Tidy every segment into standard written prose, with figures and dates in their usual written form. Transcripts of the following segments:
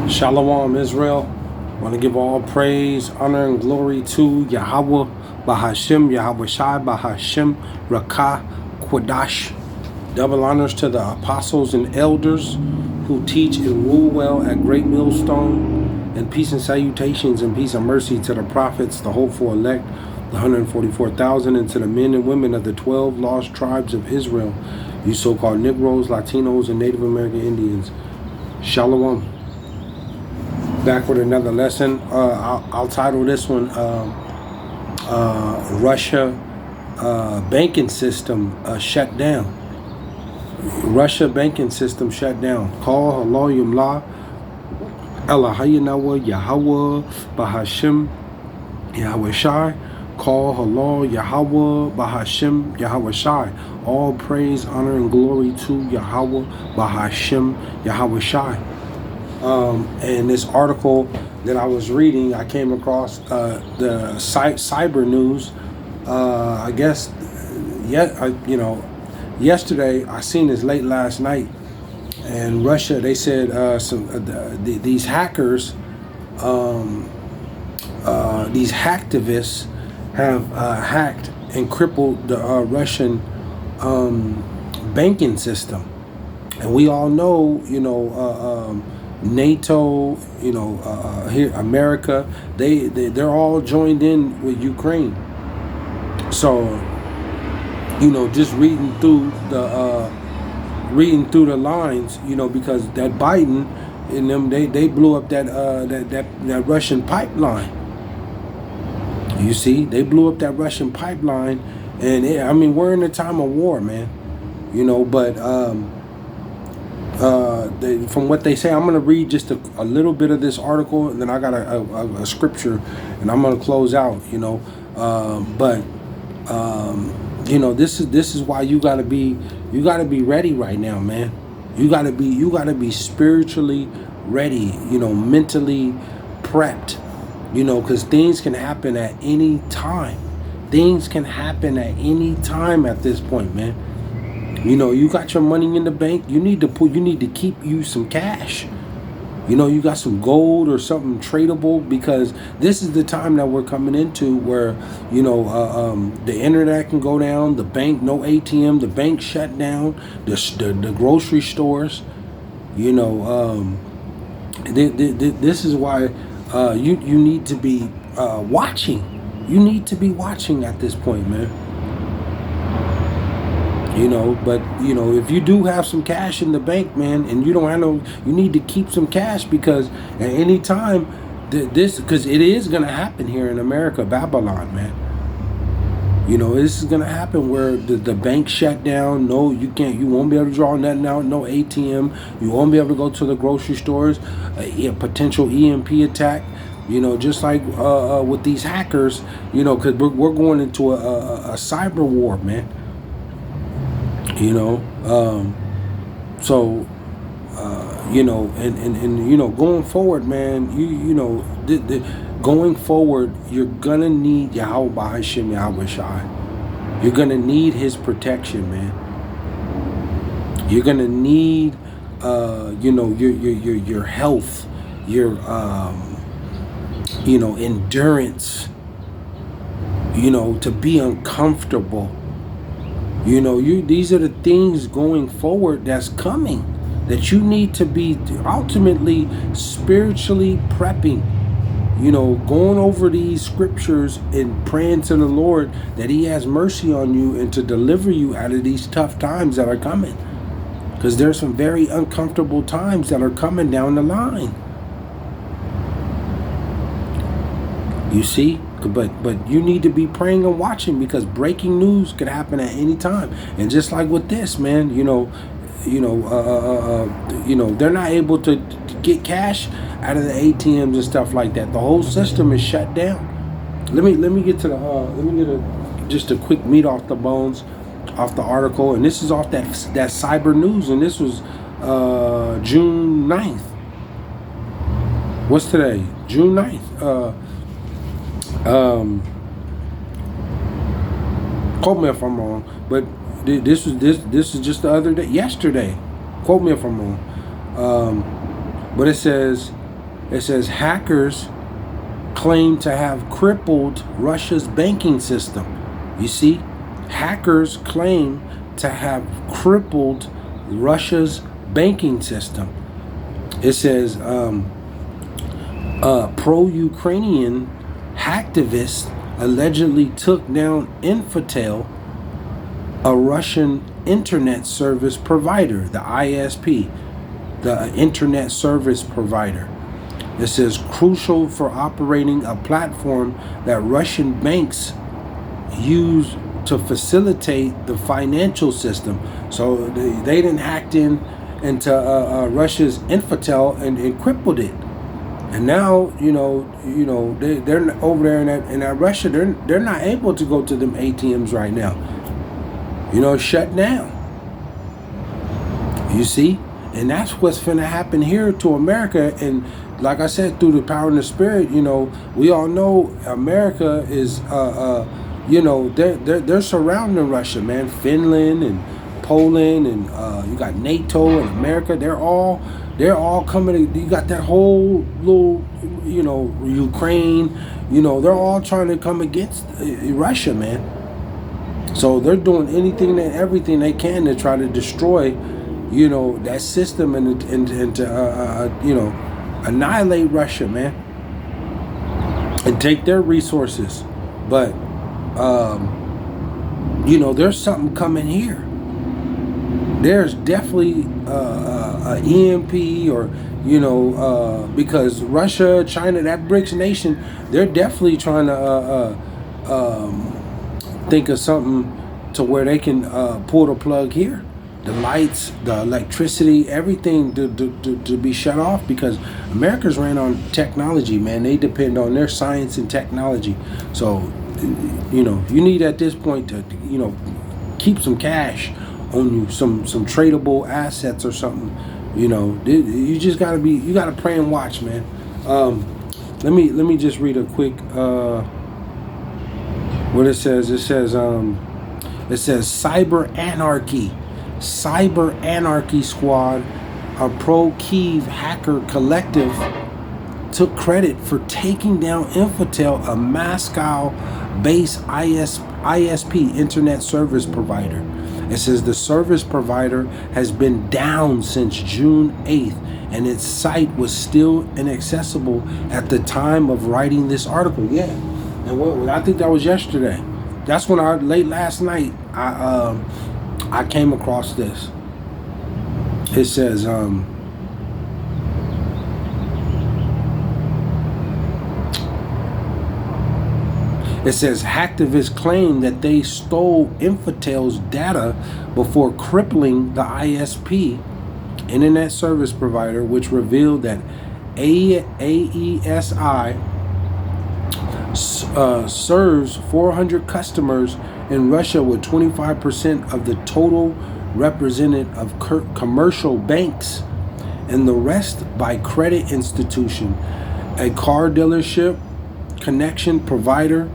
Shalom, Israel. I want to give all praise, honor, and glory to Yahawah, BASHAM, YAHAWAHSHI, BASHAM, Rakah, Quadash. Double honors to the apostles and elders who teach and rule well at Great Millstone. And peace and salutations and peace and mercy to the prophets, the hopeful elect, the 144,000, and to the men and women of the 12 lost tribes of Israel, you so-called Negroes, Latinos, and Native American Indians. Shalom. Back with another lesson. I'll title this one Russia banking system shut down. Russia banking system shut down. Call Allah Yumla Allahayinawa Yahawah BASHAM YAHAWAHSHI. Call Allah Yahawah BASHAM YAHAWAHSHI. All praise, honor, and glory to Yahawah BASHAM YAHAWAHSHI. And this article that I was reading, I came across the cyber news. I guess, yesterday I seen this late last night, and Russia, they said these hackers, these hacktivists have hacked and crippled the Russian banking system, and we all know, NATO, here America, they're all joined in with Ukraine. So, just reading through the lines, because that Biden and them, they blew up that Russian pipeline. You see, they blew up that Russian pipeline, and we're in a time of war, man. But from what they say, I'm going to read just a little bit of this article, and then I got a scripture, and I'm going to close out. This is why you got to be ready right now, man. You got to be spiritually ready, mentally prepped, because things can happen at any time. Things can happen at any time at this point, man. You got your money in the bank. You need to keep you some cash. You got some gold or something tradable, because this is the time that we're coming into where, the internet can go down, the bank, no ATM, the bank shut down, the grocery stores, this is why you need to be watching. You need to be watching at this point, man. But if you do have some cash in the bank, man, and you don't have you need to keep some cash, because at any time because it is going to happen here in America, Babylon, man. This is going to happen where the bank shut down. No, you won't be able to draw nothing out, no ATM. You won't be able to go to the grocery stores. A potential EMP attack, just like with these hackers, because we're going into a cyber war, man. Going forward, man, going forward, you're gonna need Yahawah BASHAM YAHAWAHSHI. You're gonna need His protection, man. You're gonna need, your health, your, endurance, to be uncomfortable. These are the things going forward that's coming, that you need to be ultimately spiritually prepping, going over these scriptures and praying to the Lord that He has mercy on you and to deliver you out of these tough times that are coming, because there's some very uncomfortable times that are coming down the line. You see? But you need to be praying and watching, because breaking news could happen at any time. And just like with this, man, they're not able to get cash out of the ATMs and stuff like that. The whole system is shut down. Let me get to just a quick meat off the bones, off the article, and this is off that cyber news, and this was June 9th. What's today? June 9th. Quote me if I'm wrong, but This is just the other day, yesterday. Quote me if I'm wrong. But it says hackers claim to have crippled Russia's banking system. You see, hackers claim to have crippled Russia's banking system. It says pro-Ukrainian hacktivists allegedly took down Infotel, a Russian internet service provider, the ISP, the internet service provider. It says crucial for operating a platform that Russian banks use to facilitate the financial system. So they didn't hacked into Russia's Infotel and crippled it. And now they're over there in that Russia. They're not able to go to them ATMs right now. Shut down. You see, and that's what's finna happen here to America. And like I said, through the power and the spirit, we all know America is, they're surrounding Russia, man. Finland and Poland and you got NATO and America. They're all coming. You got that whole little, Ukraine. They're all trying to come against Russia, man. So they're doing anything and everything they can to try to destroy, that system and to annihilate Russia, man, and take their resources. But there's something coming here. There's definitely a EMP or because Russia, China, that BRICS nation, they're definitely trying to think of something to where they can pull the plug here. The lights, the electricity, everything to be shut off, because America's ran on technology, man. They depend on their science and technology. So, you need at this point to, keep some cash on you, some tradable assets or something. You just you gotta pray and watch, man. Let me just read a quick what it says. It says Cyber Anarchy Squad, a pro-Kiev hacker collective, took credit for taking down Infotel, a Moscow-based ISP, internet service provider. It says the service provider has been down since June 8th, and its site was still inaccessible at the time of writing this article. Yeah, and I think that was yesterday. That's when late last night I came across this. It says hacktivists claim that they stole Infotel's data before crippling the ISP, internet service provider, which revealed that AESI serves 400 customers in Russia, with 25% of the total represented of commercial banks, and the rest by credit institution, a car dealership, connection provider,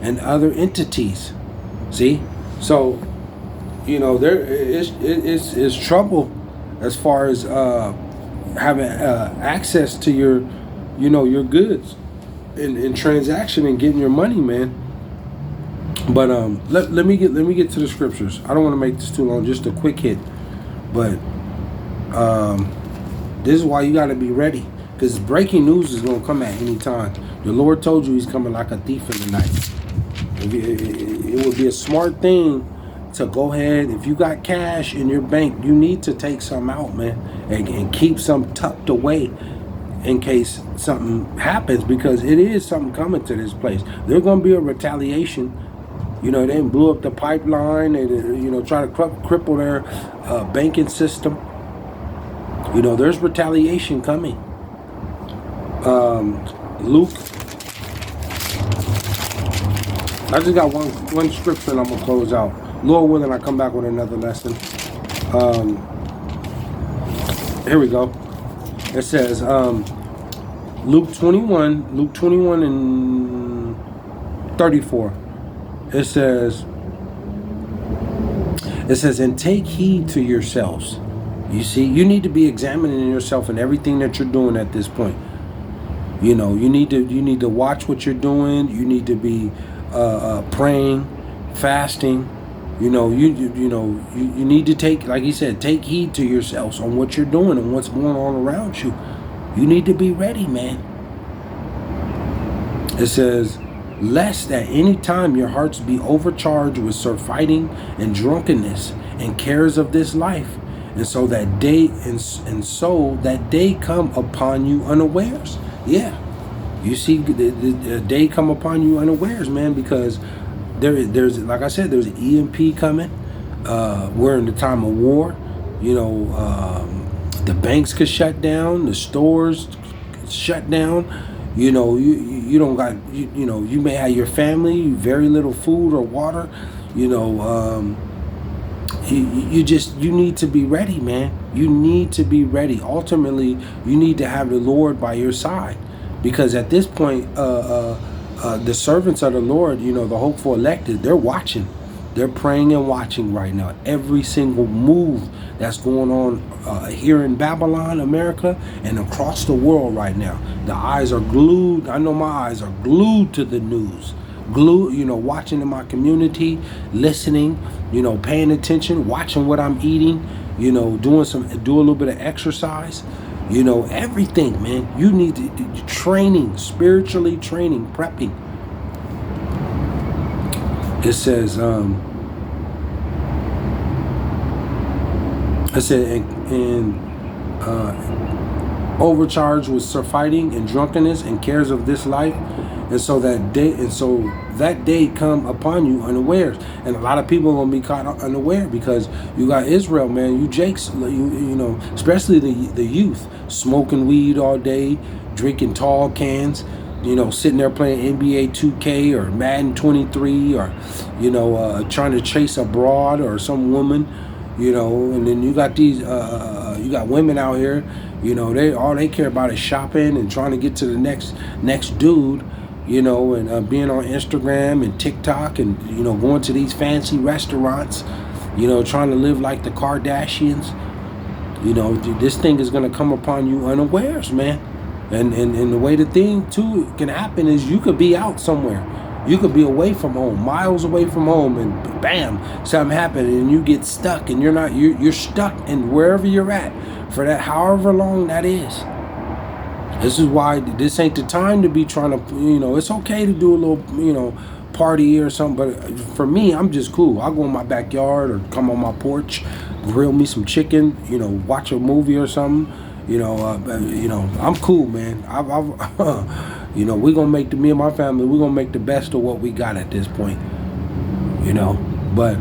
and other entities. See, so there is trouble as far as having access to your goods and transaction and getting your money, man. But let me get to the scriptures. I don't want to make this too long, just a quick hit. But this is why you got to be ready, because breaking news is going to come at any time. The Lord told you he's coming like a thief in the night. It would be a smart thing to go ahead. If you got cash in your bank, you need to take some out, man, and keep some tucked away in case something happens, because it is something coming to this place. There's going to be a retaliation. They blew up the pipeline and try to cripple their banking system. There's retaliation coming. Luke, I just got one scripture and I'm gonna close out. Lord willing, I come back with another lesson. Here we go. It says Luke 21 and 34. It It says, and take heed to yourselves. You see, you need to be examining yourself in everything that you're doing at this point. You know, you need to watch what you're doing. You need to be praying, fasting. You know, you need to take, like he said, take heed to yourselves on what you're doing and what's going on around you. You need to be ready, man. It says, lest at any time your hearts be overcharged with surfeiting and drunkenness and cares of this life, and so that day come upon you unawares. Yeah, you see, the day come upon you unawares, man, because there's like I said, there's an EMP coming. We're in the time of war. You know, the banks could shut down, the stores shut down. You know, you don't got, you know, you may have your family, very little food or water. You know, you need to be ready, man. You need to be ready. Ultimately, you need to have the Lord by your side, because at this point, the servants of the Lord, you know, the hopeful elected, they're watching. They're praying and watching right now. Every single move that's going on here in Babylon, America, and across the world right now. The eyes are glued. I know my eyes are glued to the news. Glued, you know, watching in my community, listening, you know, paying attention, watching what I'm eating, you know, do a little bit of exercise, you know, everything, man. You need to training, spiritually training, prepping. It says, overcharged with surfeiting and drunkenness and cares of this life, and so that day come upon you unawares. And a lot of people are gonna be caught unaware, because you got Israel, man. You jakes, you know, especially the youth, smoking weed all day, drinking tall cans. You know, sitting there playing NBA 2K or Madden 23, or, you know, trying to chase a broad or some woman, you know. And then you got these, you got women out here, you know, all they care about is shopping and trying to get to the next dude, you know, and being on Instagram and TikTok, and, you know, going to these fancy restaurants, you know, trying to live like the Kardashians. You know, this thing is gonna come upon you unawares, man. And the way the thing too can happen is you could be out somewhere. You could be away from home, miles away from home, and bam, something happened and you get stuck, and you're stuck in wherever you're at for that however long that is. This is why this ain't the time to be trying to, you know, it's okay to do a little, you know, party or something, but for me, I'm just cool. I'll go in my backyard or come on my porch, grill me some chicken, you know, watch a movie or something. You know, I'm cool, man. You know, we're gonna make me and my family, we're gonna make the best of what we got at this point. You know, but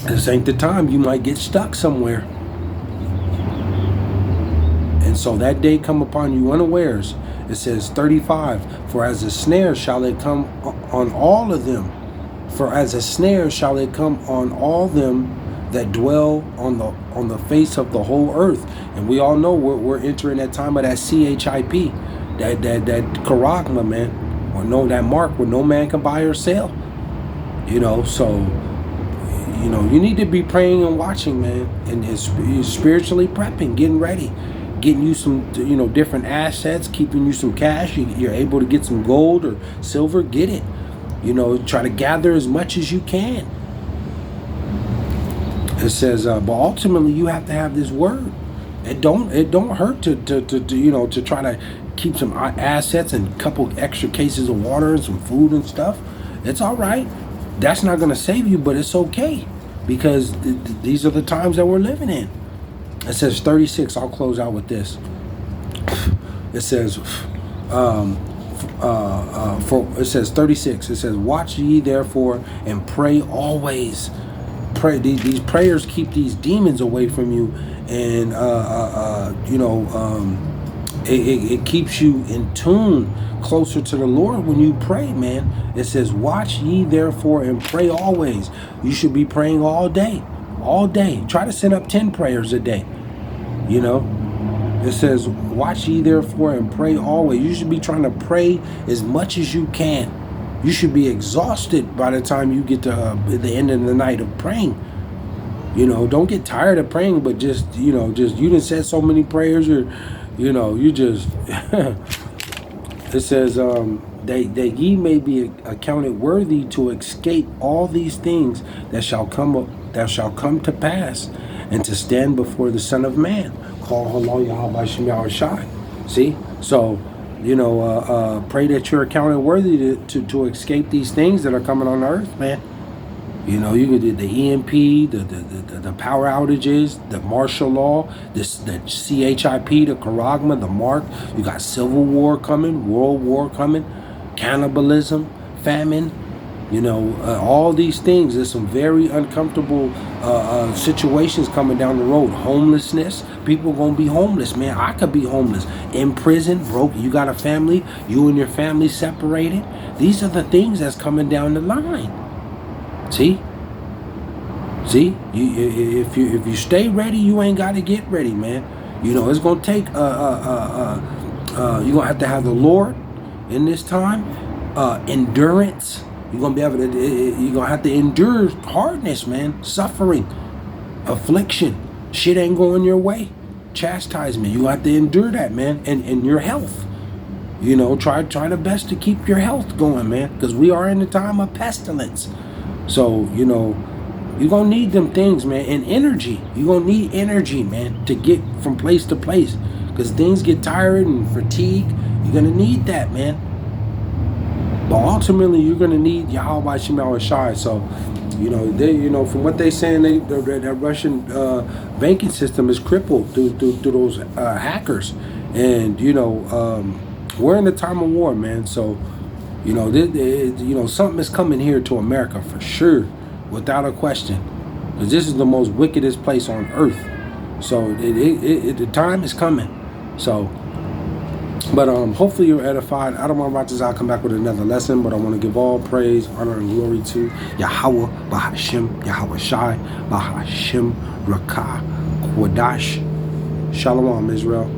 this ain't the time. You might get stuck somewhere, and so that day come upon you unawares. It says 35. For as a snare shall it come on all of them. For as a snare shall it come on all them that dwell on the face of the whole earth. And we all know we're entering that time of that CHIP, that charagma, man, or no, that mark where no man can buy or sell. You know, so, you know, you need to be praying and watching, man, and spiritually prepping, getting ready, getting you some, you know, different assets, keeping you some cash. You're able to get some gold or silver, get it. You know, try to gather as much as you can. It says, but ultimately you have to have this word. It don't hurt to you know, to try to keep some assets and a couple extra cases of water and some food and stuff. It's all right. That's not going to save you, but it's okay, because these are the times that we're living in. It says 36. I'll close out with this. It says, it says 36. It says, watch ye therefore and pray always. Pray. These prayers keep these demons away from you, and you know, it keeps you in tune, closer to the Lord when you pray, man. It says, watch ye therefore and pray always. You should be praying all day. Try to send up 10 prayers a day. You know, it says, watch ye therefore and pray always. You should be trying to pray as much as you can. You should be exhausted by the time you get to the end of the night of praying. You know, don't get tired of praying, but just, you know, just, you done said so many prayers, or, you know, you just, it says, that ye may be accounted worthy to escape all these things that shall come to pass, and to stand before the Son of Man. Call hello YAHAWAHSHI. See? So, you know, pray that you're accounted worthy to escape these things that are coming on the earth, man. You know, you could do the EMP, the power outages, the martial law, the CHIP, the Charagma, the Mark. You got civil war coming, world war coming, cannibalism, famine. You know, all these things. There's some very uncomfortable situations coming down the road. Homelessness. People gonna be homeless, man. I could be homeless. In prison, broke. You got a family. You and your family separated. These are the things that's coming down the line. See, if you stay ready, you ain't got to get ready, man. You know, it's gonna take you're gonna have the Lord in this time, endurance. You're gonna be able to. You're gonna have to endure hardness, man, suffering, affliction. Shit ain't going your way. Chastisement. You have to endure that, man, and your health. You know, try the best to keep your health going, man, because we are in the time of pestilence. So, you know, you're going to need them things, man. And energy. You're going to need energy, man, to get from place to place. Because things get tired and fatigue. You're going to need that, man. But ultimately, you're going to need YAHAWAHSHI. So, you know, from what they're saying, that Russian banking system is crippled through those hackers. And, you know, we're in a time of war, man. So, you know, something is coming here to America for sure, without a question, because this is the most wickedest place on earth. So the time is coming. So, but hopefully you're edified. I don't want about this. I'll come back with another lesson, but I want to give all praise, honor, and glory to Yahawah, BASHAM, YAHAWAHSHI, BASHAM, Rakah, Quadash. Shalom, Israel.